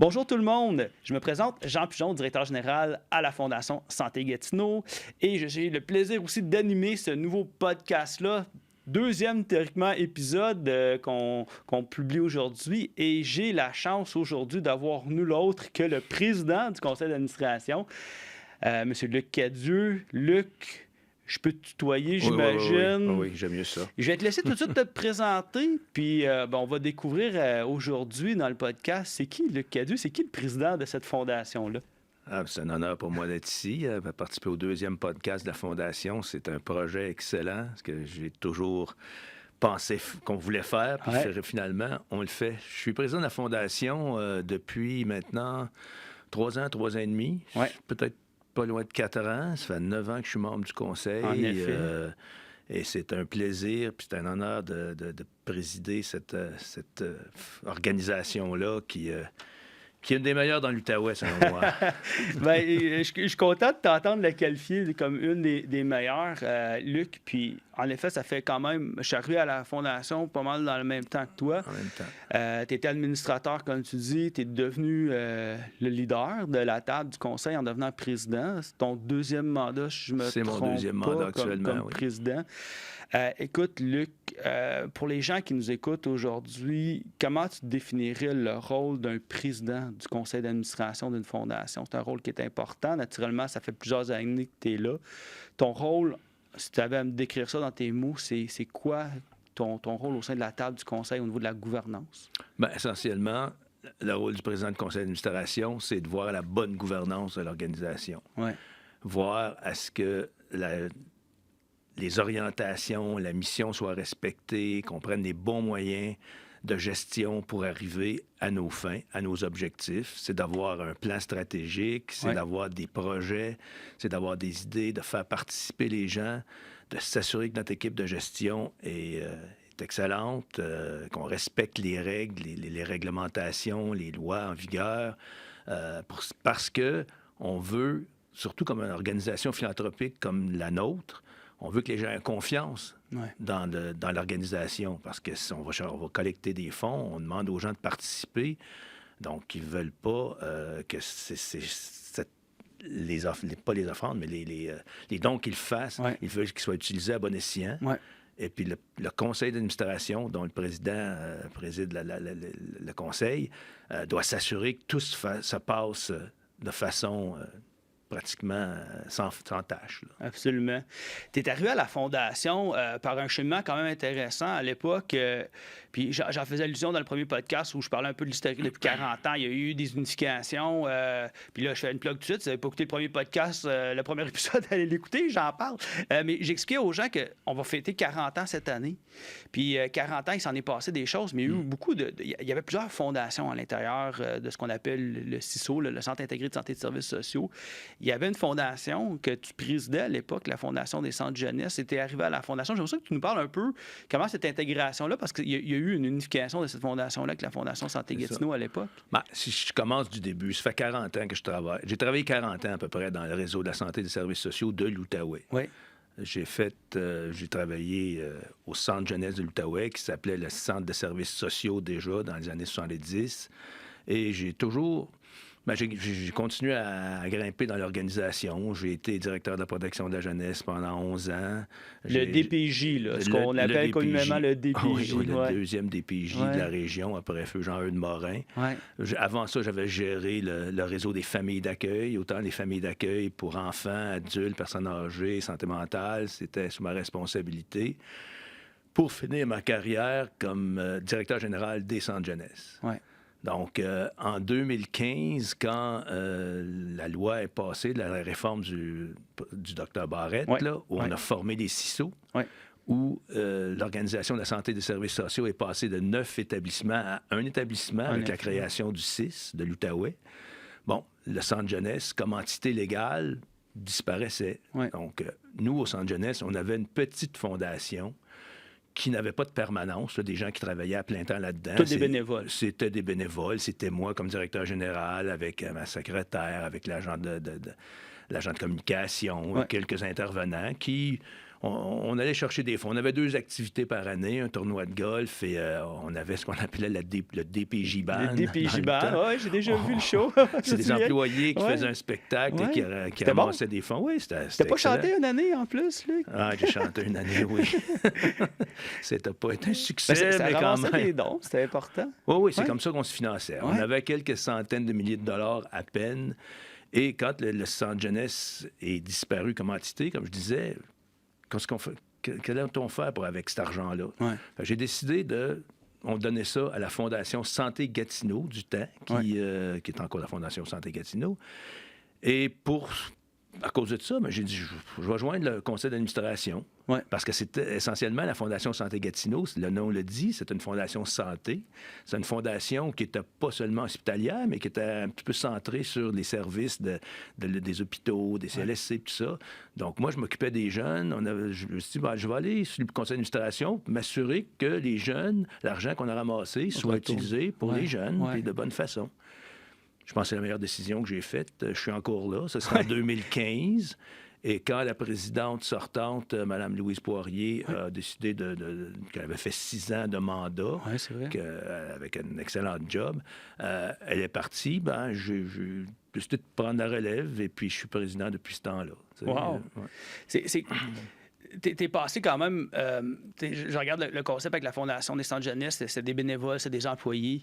Bonjour tout le monde, je me présente Jean Pigeon, directeur général à la Fondation Santé Gatineau et j'ai le plaisir aussi d'animer ce nouveau podcast-là, deuxième théoriquement épisode qu'on publie aujourd'hui et j'ai la chance aujourd'hui d'avoir nul autre que le président du conseil d'administration, M. Luc Cadieux. Luc, je peux te tutoyer, j'imagine. Oui, j'aime mieux ça. Je vais te laisser tout de suite te présenter, puis on va découvrir aujourd'hui dans le podcast, c'est qui Luc Cadieux, c'est qui le président de cette fondation-là? C'est un honneur pour moi d'être ici, participer au deuxième podcast de la Fondation. C'est un projet excellent, ce que j'ai toujours pensé qu'on voulait faire, puis finalement, on le fait. Je suis président de la Fondation depuis maintenant 3 ans et demi, peut-être pas loin de 4 ans. Ça fait 9 ans que je suis membre du conseil. En effet. Et c'est un plaisir, puis c'est un honneur de présider cette organisation-là qui est une des meilleures dans l'Outaouais, selon moi. Je suis content de t'entendre la qualifier comme une des meilleures, Luc. Puis, en effet, ça fait quand même... Je suis arrivé à la Fondation pas mal dans le même temps que toi. En même temps. Tu étais administrateur, comme tu dis. Tu es devenu le leader de la table du conseil en devenant président. C'est ton deuxième mandat, si je me trompe pas. C'est mon deuxième mandat actuellement, comme président. Écoute, Luc, pour les gens qui nous écoutent aujourd'hui, comment tu définirais le rôle d'un président du conseil d'administration d'une fondation? C'est un rôle qui est important. Naturellement, ça fait plusieurs années que tu es là. Ton rôle, si tu avais à me décrire ça dans tes mots, c'est quoi ton rôle au sein de la table du conseil au niveau de la gouvernance? Bien, essentiellement, le rôle du président du conseil d'administration, c'est de voir la bonne gouvernance de l'organisation. Ouais. Voir à ce que les orientations, la mission soient respectées, qu'on prenne les bons moyens de gestion pour arriver à nos fins, à nos objectifs. C'est d'avoir un plan stratégique, c'est d'avoir des projets, c'est d'avoir des idées, de faire participer les gens, de s'assurer que notre équipe de gestion est excellente, qu'on respecte les règles, les réglementations, les lois en vigueur, parce que on veut, surtout comme une organisation philanthropique comme la nôtre, on veut que les gens aient confiance dans l'organisation parce que si on va collecter des fonds, on demande aux gens de participer. Donc, ils ne veulent pas que pas les offrandes, mais les dons qu'ils fassent, ils veulent qu'ils soient utilisés à bon escient. Et puis, le conseil d'administration, dont le président préside le conseil, doit s'assurer que tout se passe de façon... pratiquement sans tâche. Là. Absolument. Tu es arrivé à la Fondation par un cheminement quand même intéressant à l'époque. Puis j'en faisais allusion dans le premier podcast où je parlais un peu de l'historique depuis 40 ans. Il y a eu des unifications. Puis là, je fais une plug tout de suite. Si vous n'avez pas écouté le premier podcast, le premier épisode, allez l'écouter, j'en parle. Mais j'expliquais aux gens qu'on va fêter 40 ans cette année. Puis 40 ans, il s'en est passé des choses, mais il y a eu beaucoup il y avait plusieurs fondations à l'intérieur de ce qu'on appelle le CISO, le Centre intégré de santé et de services sociaux. Il y avait une fondation que tu présidais à l'époque, la Fondation des centres jeunesse. Tu es arrivé à la fondation. J'aimerais ça que tu nous parles un peu comment cette intégration-là, parce qu'il y a eu une unification de cette fondation-là avec la Fondation Santé Gatineau à l'époque. Ben, si je commence du début, ça fait 40 ans que je travaille. J'ai travaillé 40 ans à peu près dans le réseau de la santé et des services sociaux de l'Outaouais. Oui. J'ai travaillé au centre jeunesse de l'Outaouais qui s'appelait le Centre de services sociaux déjà dans les années 70. Et j'ai continué à grimper dans l'organisation. J'ai été directeur de la protection de la jeunesse pendant 11 ans. Le DPJ, là, ce qu'on appelle communément le DPJ. Oui, le deuxième DPJ de la région, après feu Jean-Eudes Morin. Avant ça, j'avais géré le réseau des familles d'accueil, autant les familles d'accueil pour enfants, adultes, personnes âgées, santé mentale, c'était sous ma responsabilité. Pour finir ma carrière comme directeur général des centres jeunesse. Donc, en 2015, quand la loi est passée, la réforme du Dr Barrette, là, où on a formé les CISO, où l'Organisation de la santé et des services sociaux est passée de 9 établissements à 1 établissement avec la création du CIS de l'Outaouais. Bon, le centre jeunesse, comme entité légale, disparaissait. Donc, nous, au centre jeunesse, on avait une petite fondation qui n'avaient pas de permanence, là, des gens qui travaillaient à plein temps là-dedans. Tous des bénévoles. C'était des bénévoles. C'était moi comme directeur général avec ma secrétaire, avec l'agent de communication, quelques intervenants qui on allait chercher des fonds. On avait 2 activités par année, un tournoi de golf et on avait ce qu'on appelait le DPJ Band. Le DPJ Band, oui, j'ai déjà vu le show. C'est des employés qui faisaient un spectacle et qui ramassaient des fonds. Oui, c'était T'as pas chanté une année en plus, Luc? Ah, j'ai chanté une année, oui. C'était pas été un succès, ça mais quand même. des dons, c'était important. Oui, c'est comme ça qu'on se finançait. On avait quelques centaines de milliers de dollars à peine. Et quand le centre jeunesse est disparu comme entité, comme je disais, qu'est-ce qu'on fait? Qu'allait-on faire avec cet argent-là? J'ai décidé on donnait ça à la Fondation Santé Gatineau du temps, qui est encore la Fondation Santé Gatineau. Et à cause de ça, j'ai dit, je vais joindre le conseil d'administration. Parce que c'était essentiellement la Fondation Santé Gatineau, le nom le dit, c'est une fondation santé. C'est une fondation qui n'était pas seulement hospitalière, mais qui était un petit peu centrée sur les services des hôpitaux, des CLSC, tout ça. Donc, moi, je m'occupais des jeunes. Je me suis dit, je vais aller sur le conseil d'administration, m'assurer que les jeunes, l'argent qu'on a ramassé, soit utilisé pour les jeunes, et de bonne façon. Je pense que c'est la meilleure décision que j'ai faite. Je suis encore là. Ça sera en 2015. Et quand la présidente sortante, Mme Louise Poirier, a décidé qu'elle avait fait 6 ans de mandat, avec un excellent job, elle est partie, j'ai décidé de prendre la relève et puis je suis président depuis ce temps-là. Wow! T'es passé quand même... je regarde le concept avec la Fondation des centres jeunesse, c'est des bénévoles, c'est des employés.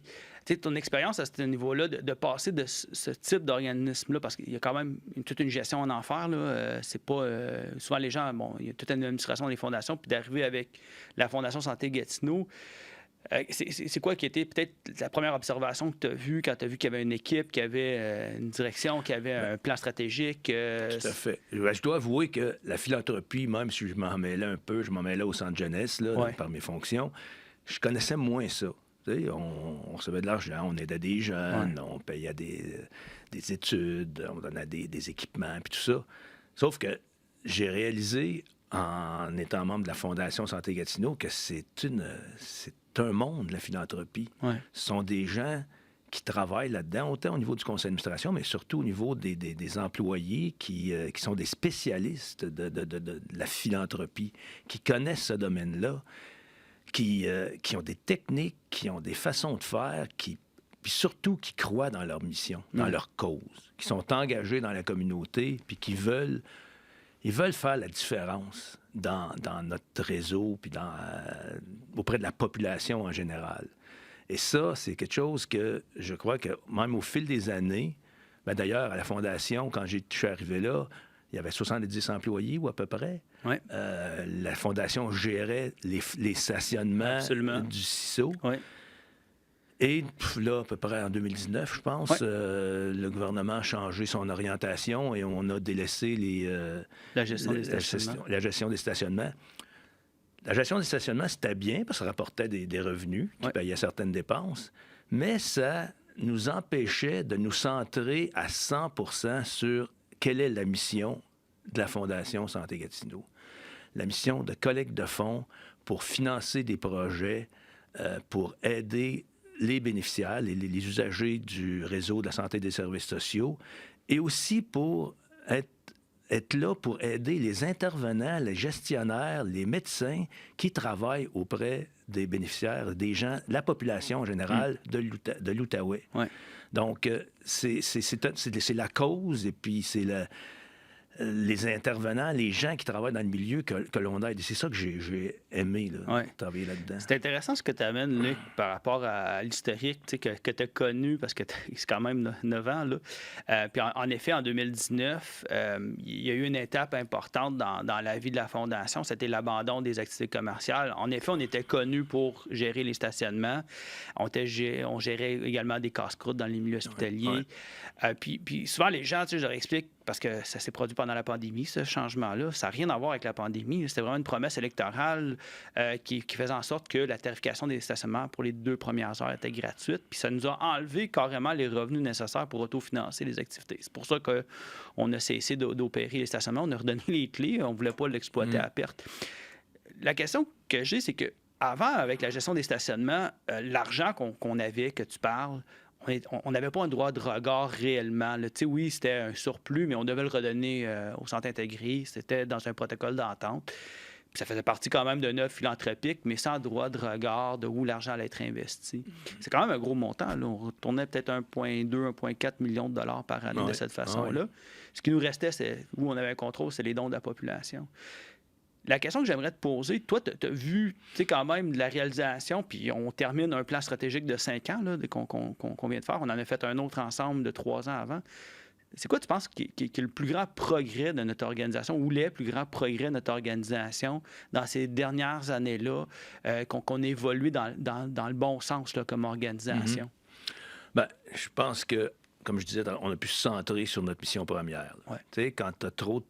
Ton expérience à ce niveau-là, de passer de ce type d'organisme-là, parce qu'il y a quand même toute une gestion en enfer, là, c'est pas... souvent, les gens, il y a toute une administration des fondations, puis d'arriver avec la Fondation Santé Gatineau, c'est quoi qui était peut-être la première observation que tu as vue quand tu as vu qu'il y avait une équipe, qu'il y avait une direction, qu'il y avait un plan stratégique? Tout à fait. Je dois avouer que la philanthropie, même si je m'en mêlais un peu, je m'en mêlais au centre jeunesse par mes fonctions, je connaissais moins ça. On recevait de l'argent, on aidait des jeunes, on payait des études, on donnait des équipements, puis tout ça. Sauf que j'ai réalisé, en étant membre de la Fondation Santé Gatineau, que c'est un monde, la philanthropie. Ce sont des gens qui travaillent là-dedans, autant au niveau du conseil d'administration, mais surtout au niveau des employés qui sont des spécialistes de la philanthropie, qui connaissent ce domaine-là, qui ont des techniques, qui ont des façons de faire, puis surtout qui croient dans leur mission, dans leur cause, qui sont engagés dans la communauté, puis qui veulent faire la différence dans notre réseau, puis auprès de la population en général. Et ça, c'est quelque chose que je crois que même au fil des années, d'ailleurs, à la Fondation, quand je suis arrivé là, il y avait 70 employés ou à peu près. La Fondation gérait les stationnements du CISO. Et là, à peu près en 2019, je pense, le gouvernement a changé son orientation et on a délaissé la gestion des stationnements. La gestion des stationnements. La gestion des stationnements, c'était bien parce que ça rapportait des revenus qui payaient certaines dépenses, mais ça nous empêchait de nous centrer à 100% sur quelle est la mission de la Fondation Santé Gatineau. La mission de collecte de fonds pour financer des projets, pour aider les bénéficiaires, les usagers du réseau de la santé et des services sociaux, et aussi pour être là pour aider les intervenants, les gestionnaires, les médecins qui travaillent auprès des bénéficiaires, des gens, la population en général de l'Outaouais. Donc, c'est la cause et puis c'est les intervenants, les gens qui travaillent dans le milieu que l'on aide. Et c'est ça que j'ai aimé, travailler là-dedans. C'est intéressant ce que tu amènes, Luc, par rapport à l'historique que tu as connu, parce que c'est quand même 9 ans. Là. Puis en effet, en 2019, il y a eu une étape importante dans la vie de la Fondation, c'était l'abandon des activités commerciales. En effet, on était connus pour gérer les stationnements. On gérait également des casse-croûtes dans les milieux hospitaliers. Puis souvent, les gens, je leur explique, parce que ça s'est produit pendant la pandémie, ce changement-là. Ça n'a rien à voir avec la pandémie. C'était vraiment une promesse électorale qui faisait en sorte que la tarification des stationnements pour les 2 premières heures était gratuite. Puis ça nous a enlevé carrément les revenus nécessaires pour autofinancer les activités. C'est pour ça qu'on a cessé d'opérer les stationnements. On a redonné les clés. On ne voulait pas l'exploiter à perte. La question que j'ai, c'est que avant, avec la gestion des stationnements, l'argent qu'on avait, que tu parles, on n'avait pas un droit de regard réellement. Oui, c'était un surplus, mais on devait le redonner au centre intégré. C'était dans un protocole d'entente. Puis ça faisait partie quand même d'une œuvre philanthropique, mais sans droit de regard de où l'argent allait être investi. C'est quand même un gros montant. Là. On retournait peut-être 1,2, 1,4 million de dollars par année de cette façon-là. Ce qui nous restait, c'est où on avait un contrôle, c'est les dons de la population. La question que j'aimerais te poser, toi, tu as vu quand même de la réalisation, puis on termine un plan stratégique de 5 ans là, qu'on vient de faire. On en a fait un autre ensemble de 3 ans avant. C'est quoi, tu penses, qui est le plus grand progrès de notre organisation ou les plus grands progrès de notre organisation dans ces dernières années-là, qu'on a évolué dans le bon sens là, comme organisation? Bien, je pense que, comme je disais, on a pu se centrer sur notre mission première. Tu sais, quand tu as trop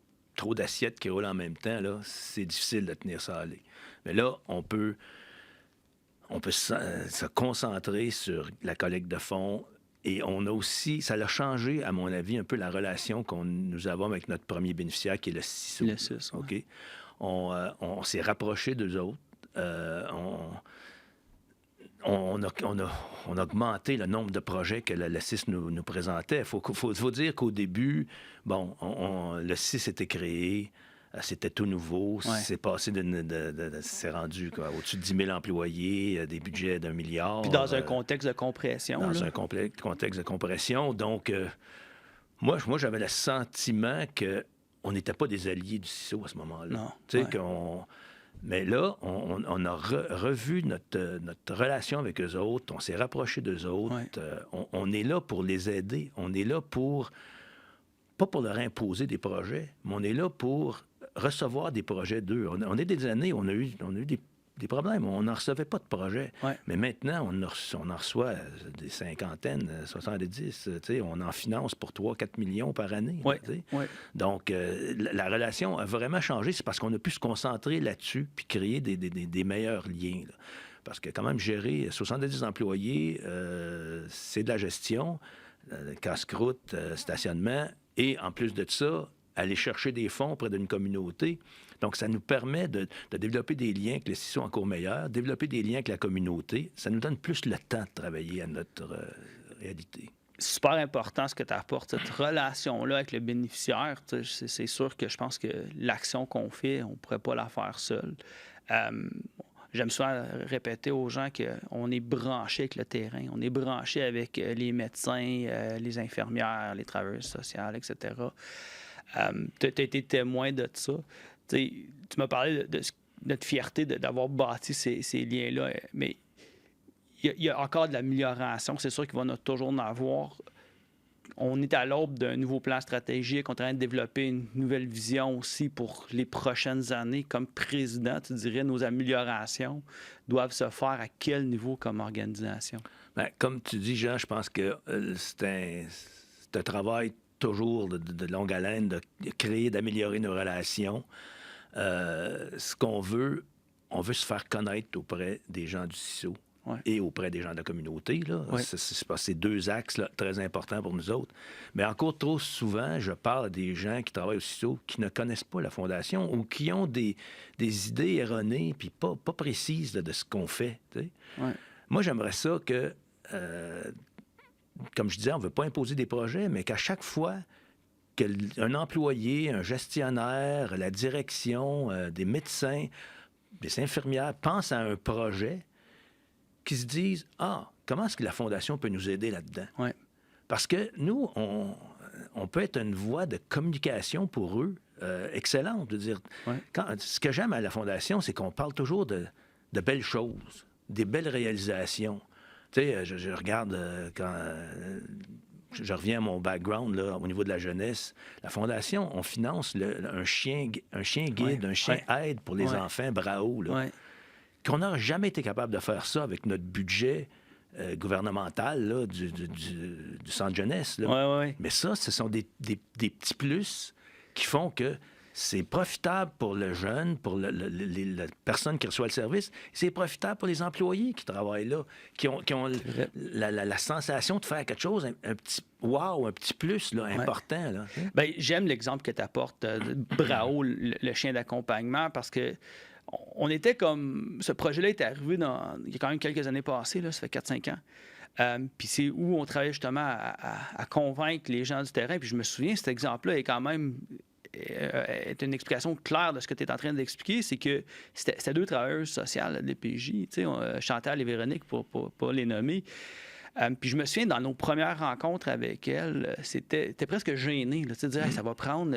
d'assiettes qui roulent en même temps, là, c'est difficile de tenir ça à aller. Mais là, on peut se concentrer sur la collecte de fonds. Et on a aussi, ça a changé, à mon avis, un peu la relation que nous avons avec notre premier bénéficiaire, qui est le CISO. Le CIS, OK? On s'est rapprochés d'eux autres. On a augmenté le nombre de projets que le CIS nous présentait. Il faut dire qu'au début, bon, le CIS était créé, c'était tout nouveau, c'est passé c'est rendu au-dessus de 10 000 employés, des budgets d'1 milliard. Puis dans un contexte de compression. Dans un contexte de compression. Donc, moi j'avais le sentiment qu'on n'était pas des alliés du CISO à ce moment-là. Non. Tu sais, mais là, on a revu notre relation avec eux autres, on s'est rapproché d'eux autres, on est là pour les aider, on est là pas pour leur imposer des projets, mais on est là pour recevoir des projets d'eux. On est des années, on a eu des problèmes, on n'en recevait pas de projets. Mais maintenant, on en reçoit des cinquantaines, 70, on en finance pour 3-4 millions par année. Donc, la relation a vraiment changé, c'est parce qu'on a pu se concentrer là-dessus puis créer des meilleurs liens. Là. Parce que quand même, gérer 70 employés, c'est de la gestion, casse-croûte, stationnement, et en plus de ça, aller chercher des fonds auprès d'une communauté. Donc, ça nous permet de développer des liens avec les CISO encore meilleurs, développer des liens avec la communauté. Ça nous donne plus le temps de travailler à notre réalité. Super important ce que tu apportes, cette relation-là avec le bénéficiaire. C'est sûr que je pense que l'action qu'on fait, on ne pourrait pas la faire seul. J'aime souvent répéter aux gens qu'on est branché avec le terrain, on est branché avec les médecins, les infirmières, les travailleurs sociaux, etc. Tu as été témoin de ça. Tu m'as parlé de notre fierté d'avoir bâti ces liens-là, mais il y a encore de l'amélioration. C'est sûr qu'il va toujours en avoir. On est à l'aube d'un nouveau plan stratégique. On est en train de développer une nouvelle vision aussi pour les prochaines années. Comme président, tu dirais, nos améliorations doivent se faire à quel niveau comme organisation? Bien, comme tu dis, Jean, je pense que c'est un travail toujours de longue haleine, de créer, d'améliorer nos relations. Ce qu'on veut, on veut se faire connaître auprès des gens du CISO et auprès des gens de la communauté. Là. C'est 2 axes là, très importants pour nous autres. Mais encore trop souvent, je parle à des gens qui travaillent au CISO qui ne connaissent pas la Fondation ou qui ont des idées erronées puis pas précises de ce qu'on fait. Moi, j'aimerais ça que... comme je disais, on ne veut pas imposer des projets, mais qu'à chaque fois qu'un employé, un gestionnaire, la direction, des médecins, des infirmières pensent à un projet, qu'ils se disent « Ah, comment est-ce que la Fondation peut nous aider là-dedans? » Parce que nous, on peut être une voie de communication pour eux excellente. De dire, ce que j'aime à la Fondation, c'est qu'on parle toujours de belles choses, des belles réalisations. Tu sais, je regarde quand je reviens à mon background là, au niveau de la jeunesse. La Fondation, on finance un chien guide, un chien aide pour les enfants, Bravo, là, qu'on n'a jamais été capable de faire ça avec notre budget gouvernemental là, du centre jeunesse. Là. Mais ça, ce sont des petits plus qui font que c'est profitable pour le jeune, pour la personne qui reçoit le service. C'est profitable pour les employés qui travaillent là, qui ont la sensation de faire quelque chose, un petit wow, un petit plus là, important. Là. Bien, j'aime l'exemple que tu apportes, Bravo, le chien d'accompagnement, parce que on était comme... Ce projet-là est arrivé il y a quand même quelques années passées, là, ça fait 4-5 ans. Puis c'est où on travaillait justement à convaincre les gens du terrain. Puis je me souviens, cet exemple-là est quand même est une explication claire de ce que tu es en train d'expliquer, c'est que c'était 2 travailleuses sociales de l'EPJ, Chantal et Véronique, pour pas les nommer. Puis je me souviens, dans nos premières rencontres avec elles, t'es presque gêné, là, de dire hey, ça va prendre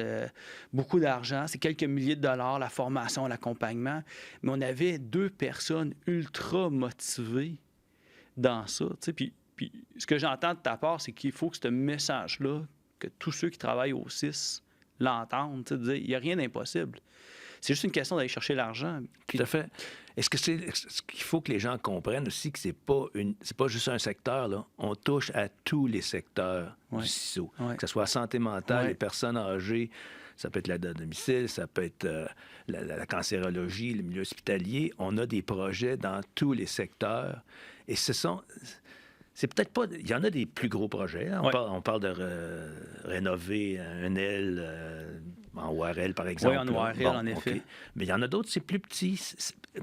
beaucoup d'argent, c'est quelques milliers de dollars, la formation, l'accompagnement. Mais on avait 2 personnes ultra motivées dans ça. Puis ce que j'entends de ta part, c'est qu'il faut que ce message-là, que tous ceux qui travaillent au 6 l'entendent, de dire il n'y a rien d'impossible. C'est juste une question d'aller chercher l'argent. Tout à fait. Est-ce qu'il faut que les gens comprennent aussi que c'est pas juste un secteur, là. On touche à tous les secteurs du CISO. Que ce soit santé mentale, les personnes âgées, ça peut être l'aide à domicile, ça peut être la cancérologie, le milieu hospitalier. On a des projets dans tous les secteurs. Et c'est peut-être pas... Il y en a des plus gros projets. Hein? On parle de rénover un aile en ORL, par exemple. Oui, en ORL, en effet. Okay. Mais il y en a d'autres, c'est plus petit.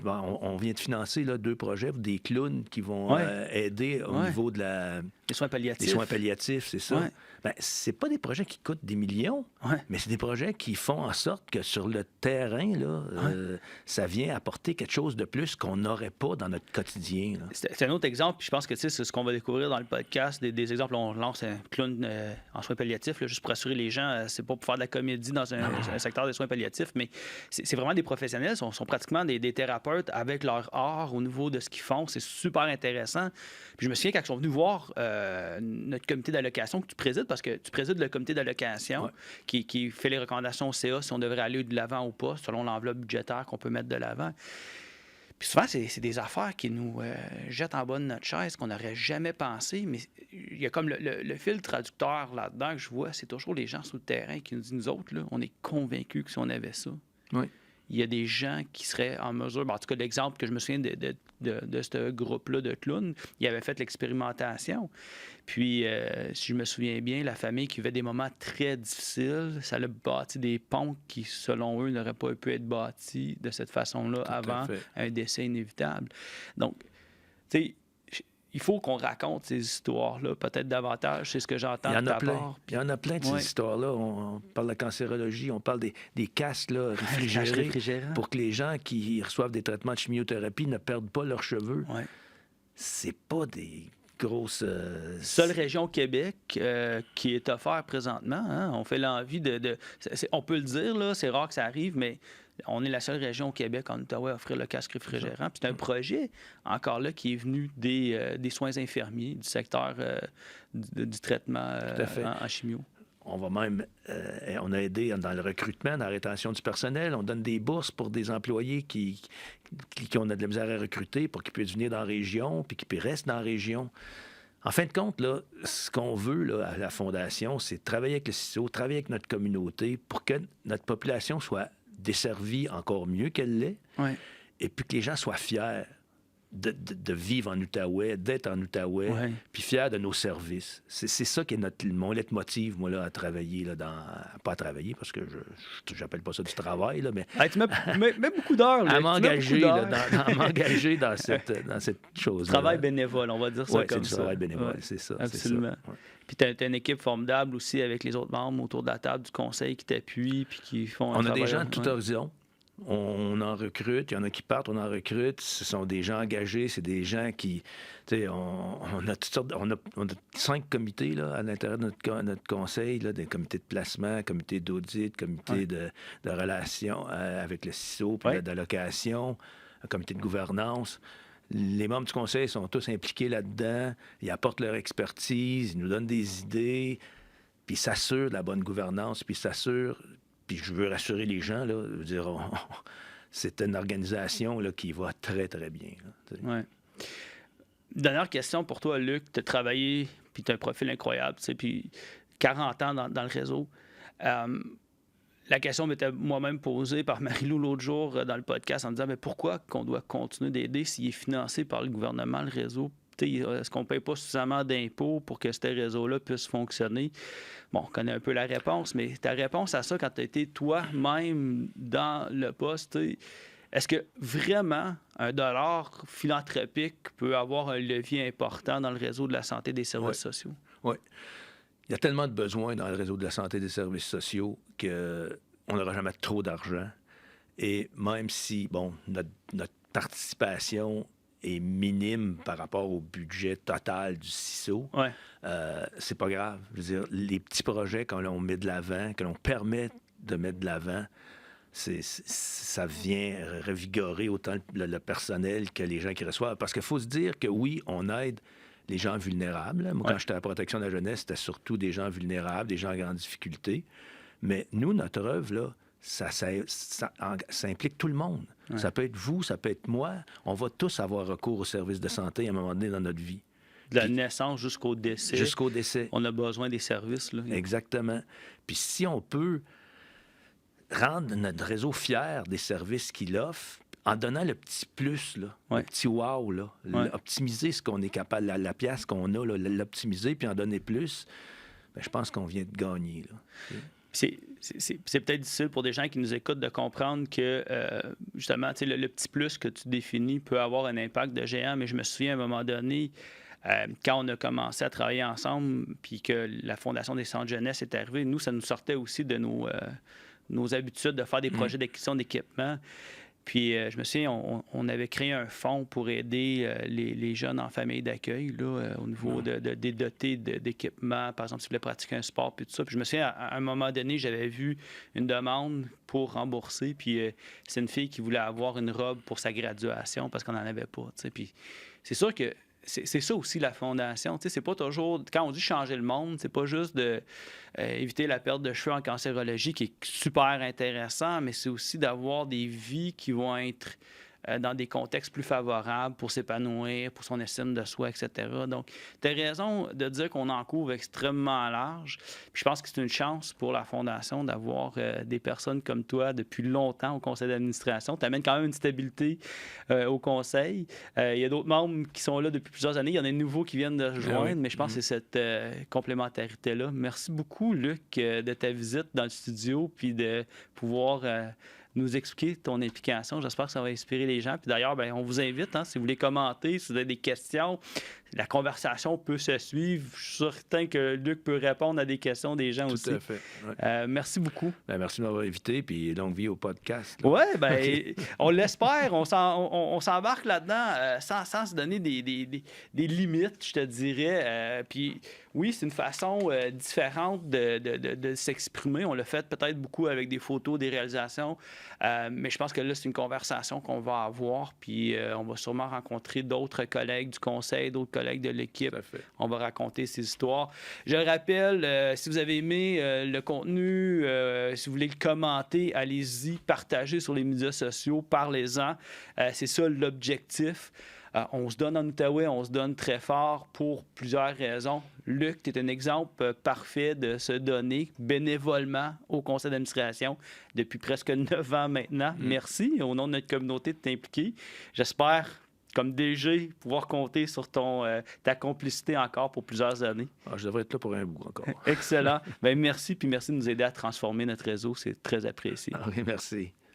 On vient de financer 2 projets pour des clowns qui vont aider au niveau de les soins palliatifs. Les soins palliatifs, c'est ça. Ouais. Ben, c'est pas des projets qui coûtent des millions, mais c'est des projets qui font en sorte que sur le terrain, là, ça vient apporter quelque chose de plus qu'on n'aurait pas dans notre quotidien. Là. C'est un autre exemple, puis je pense que c'est ce qu'on va découvrir dans le podcast, des exemples. On lance un clown en soins palliatifs, là, juste pour assurer les gens, c'est pas pour faire de la comédie dans un secteur des soins palliatifs, mais c'est vraiment des professionnels, sont pratiquement des thérapeutes avec leur art au niveau de ce qu'ils font. C'est super intéressant. Puis je me souviens quand ils sont venus voir notre comité d'allocation que tu présides, parce que tu présides le comité d'allocation qui fait les recommandations au CA si on devrait aller de l'avant ou pas, selon l'enveloppe budgétaire qu'on peut mettre de l'avant. Puis souvent, c'est des affaires qui nous jettent en bas de notre chaise, qu'on n'aurait jamais pensé, mais il y a comme le fil traducteur là-dedans que je vois, c'est toujours les gens sur le terrain qui nous disent, nous autres, là, on est convaincus que si on avait ça, il y a des gens qui seraient en mesure... en tout cas, l'exemple que je me souviens de ce groupe-là de clowns, ils avaient fait l'expérimentation. Puis, si je me souviens bien, la famille qui vivait des moments très difficiles, ça a bâti des ponts qui, selon eux, n'auraient pas pu être bâtis de cette façon-là avant un décès inévitable. Donc, tu sais, il faut qu'on raconte ces histoires-là, peut-être davantage, c'est ce que j'entends de ta part. Il y en a plein de ces histoires-là. On parle de la cancérologie, on parle des casques là, réfrigérés pour que les gens qui reçoivent des traitements de chimiothérapie ne perdent pas leurs cheveux. C'est pas des grosses... Seule région au Québec qui est offerte présentement. Hein? On fait l'envie on peut le dire, là, c'est rare que ça arrive, mais... On est la seule région au Québec, en Outaouais, à offrir le casque réfrigérant. Puis c'est un projet, encore là, qui est venu des soins infirmiers, du secteur du traitement en chimio. On va même... on a aidé dans le recrutement, dans la rétention du personnel. On donne des bourses pour des employés qui ont de la misère à recruter pour qu'ils puissent venir dans la région puis qu'ils restent dans la région. En fin de compte, là, ce qu'on veut là, à la Fondation, c'est travailler avec le CISO, travailler avec notre communauté pour que notre population soit desservie encore mieux qu'elle l'est, et puis que les gens soient fiers de vivre en Outaouais, d'être en Outaouais, puis fiers de nos services. C'est ça qui est mon leitmotiv, moi, là, à travailler, là, pas à travailler, parce que je n'appelle pas ça du travail, là, mais... tu mets beaucoup d'heures, là. À m'engager dans cette chose-là. Travail bénévole, on va dire ça comme ça. C'est du travail bénévole, c'est ça. Absolument. C'est ça. Puis tu as une équipe formidable aussi avec les autres membres autour de la table du conseil qui t'appuient puis qui font un travail. On a des gens de tout horizon. On en recrute, il y en a qui partent, on en recrute. Ce sont des gens engagés, c'est des gens qui... Tu sais, on a toutes sortes... On a 5 comités là, à l'intérieur de notre conseil, là, des comités de placement, comités d'audit, comités de relations avec le CISO, puis d'allocation, un comité de gouvernance. Les membres du conseil sont tous impliqués là-dedans. Ils apportent leur expertise, ils nous donnent des idées, puis ils s'assurent de la bonne gouvernance, puis ils s'assurent... Puis je veux rassurer les gens, là, je veux dire, c'est une organisation là, qui va très, très bien. Oui. Dernière question pour toi, Luc. Tu as travaillé, puis tu as un profil incroyable, tu sais, puis 40 ans dans le réseau. La question m'était moi-même posée par Marie-Lou l'autre jour dans le podcast en disant mais pourquoi qu'on doit continuer d'aider s'il est financé par le gouvernement, le réseau? Est-ce qu'on ne paye pas suffisamment d'impôts pour que ce réseau-là puisse fonctionner? Bon, on connaît un peu la réponse, mais ta réponse à ça, quand tu as été toi-même dans le poste, est-ce que vraiment un dollar philanthropique peut avoir un levier important dans le réseau de la santé et des services sociaux? Oui. Il y a tellement de besoins dans le réseau de la santé et des services sociaux que on n'aura jamais trop d'argent. Et même si, bon, notre participation est minime par rapport au budget total du CISO, c'est pas grave. Je veux dire, les petits projets que l'on met de l'avant, que l'on permet de mettre de l'avant, ça vient revigorer autant le personnel que les gens qui reçoivent. Parce qu'il faut se dire que oui, on aide les gens vulnérables. Moi, quand j'étais à la protection de la jeunesse, c'était surtout des gens vulnérables, des gens en grande difficulté. Mais nous, notre œuvre, là, ça implique tout le monde. Ça peut être vous, ça peut être moi. On va tous avoir recours aux services de santé à un moment donné dans notre vie. De la naissance jusqu'au décès. Jusqu'au décès. On a besoin des services. Là. Exactement. Puis si on peut rendre notre réseau fier des services qu'il offre, en donnant le petit plus, là, le petit wow, là, optimiser ce qu'on est capable, la pièce qu'on a, là, l'optimiser puis en donner plus, bien, je pense qu'on vient de gagner. Là. C'est peut-être difficile pour des gens qui nous écoutent de comprendre que, justement, le petit plus que tu définis peut avoir un impact de géant, mais je me souviens à un moment donné, quand on a commencé à travailler ensemble, puis que la Fondation des centres jeunesse est arrivée, nous, ça nous sortait aussi de nos habitudes de faire des projets d'acquisition d'équipement. Puis, je me souviens, on avait créé un fonds pour aider les jeunes en famille d'accueil, là, au niveau des dotés d'équipement, par exemple, s'ils voulaient pratiquer un sport, puis tout ça. Puis, je me souviens, à un moment donné, j'avais vu une demande pour rembourser, puis c'est une fille qui voulait avoir une robe pour sa graduation parce qu'on n'en avait pas, tu sais. Puis, c'est sûr que c'est ça aussi la fondation. Tu sais, c'est pas toujours... Quand on dit changer le monde, c'est pas juste de éviter la perte de cheveux en cancérologie, qui est super intéressant, mais c'est aussi d'avoir des vies qui vont être dans des contextes plus favorables pour s'épanouir, pour son estime de soi, etc. Donc, tu as raison de dire qu'on en couvre extrêmement large. Puis je pense que c'est une chance pour la Fondation d'avoir des personnes comme toi depuis longtemps au conseil d'administration. Tu amènes quand même une stabilité au conseil. Il y a d'autres membres qui sont là depuis plusieurs années. Il y en a de nouveaux qui viennent de rejoindre, mais je pense que c'est cette complémentarité-là. Merci beaucoup, Luc, de ta visite dans le studio, puis de pouvoir... nous expliquer ton implication. J'espère que ça va inspirer les gens. Puis d'ailleurs, bien, on vous invite, si vous voulez commenter, si vous avez des questions, la conversation peut se suivre. Je suis certain que Luc peut répondre à des questions des gens aussi. Tout à fait. Ouais. Merci beaucoup. Bien, merci de m'avoir invité, puis longue vie au podcast. Oui, bien, on l'espère. On s'embarque là-dedans sans se donner des limites, je te dirais. Puis oui, c'est une façon différente de s'exprimer. On l'a fait peut-être beaucoup avec des photos, des réalisations, mais je pense que là, c'est une conversation qu'on va avoir, puis on va sûrement rencontrer d'autres collègues du conseil, d'autres collègues de l'équipe. On va raconter ces histoires. Je le rappelle, si vous avez aimé le contenu, si vous voulez le commenter, allez-y, partagez sur les médias sociaux, parlez-en. C'est ça l'objectif. On se donne en Outaouais, on se donne très fort pour plusieurs raisons. Luc, tu es un exemple parfait de se donner bénévolement au conseil d'administration depuis presque 9 ans maintenant. Merci, au nom de notre communauté, de t'impliquer. J'espère, comme DG, pouvoir compter sur ta complicité encore pour plusieurs années. Je devrais être là pour un bout encore. Excellent. Bien, merci, puis merci de nous aider à transformer notre réseau. C'est très apprécié. Oui, merci.